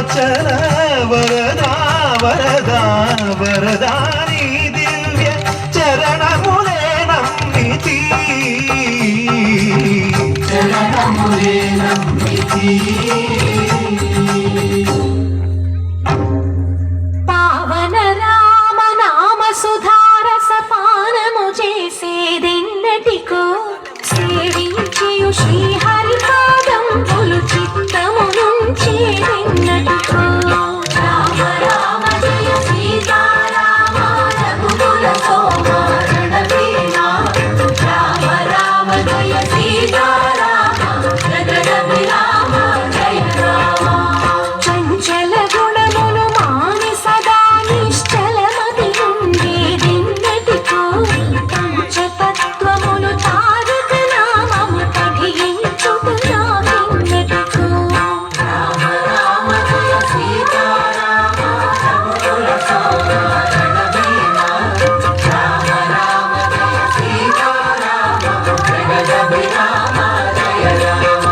అరుణాచల వరదా వరదా వరదా నీ దివ్య చరణములే నమ్మితి చరణములే నమ్మితి పావన రామ నామ సుధారస పానము చేసేదెన్నటికో సేవించియు శ్రీహరి పాదంబులు చిత్తము నుంచేదెన్నటికో రామ రామ జయ సీతారామ రఘుకుల సోమ రణవీర రామ రామ జయ సీతారామ జగద విరామ జయ రామ చంచల గుణములు మాని సదా నిశ్చలమతి ఉండేదెన్నటికో పంచతత్వములు తారక నామము పఠించుకున్నావెన్నటికో రామ రామ జయ సీతారామ రఘుకుల సోమ రణవీర రామ రామ జయ సీతారామ జగద విరామ జయ రామ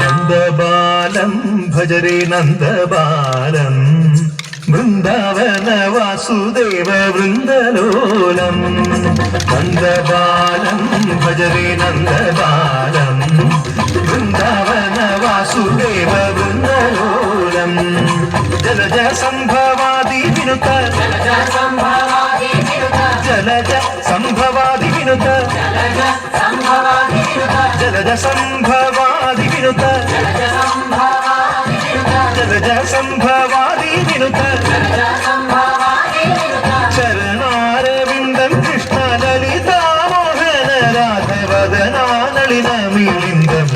నందబాలం భజరే నందబాలం బృందావన వాసుదేవ బృందలోలం నందబాలం భజరే నందబాలం బృందావన వాసుదేవ బృందలోలం జలజ సంభవాది వినుత జలజ సంభవాది వినుత జలజ సంభవాది వినుత జలజ సంభవాది వినుత జలజ సంభవాది వినుత జలజ సంభవాది వినుత జలజ సంభవాది వినుత జలజ సంభవాది వినుత చరణారవిందం కృష్ణ లలితా మోహన రాధవదనా నళిన మిలిందం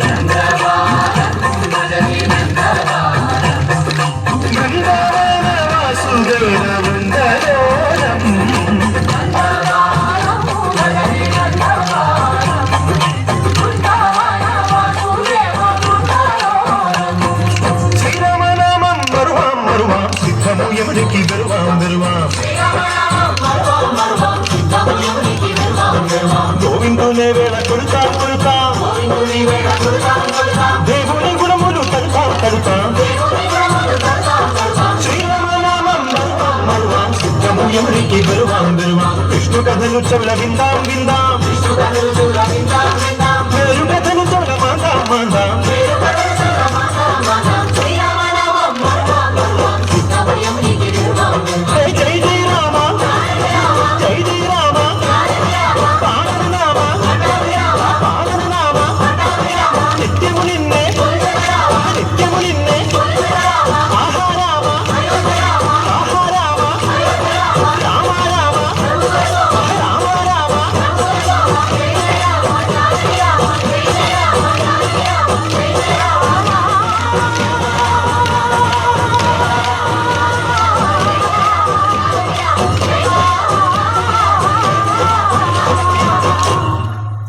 బృందావన వాసుదేవ బృందలోలం శ్రీరామనామం మరువాం మరువాం సిద్ధము యమునికి గరువాం గరువాం గోవిందునే వేళ కొడుతాం కొడుతాం దేవుని గుణములు తడుతాం తడుతాం శ్రీరామనామం మరువాం మరువాం సిద్ధము యమునికి గరువాం గరువాం విష్ణు కథలు చెవుల విందాం విందాం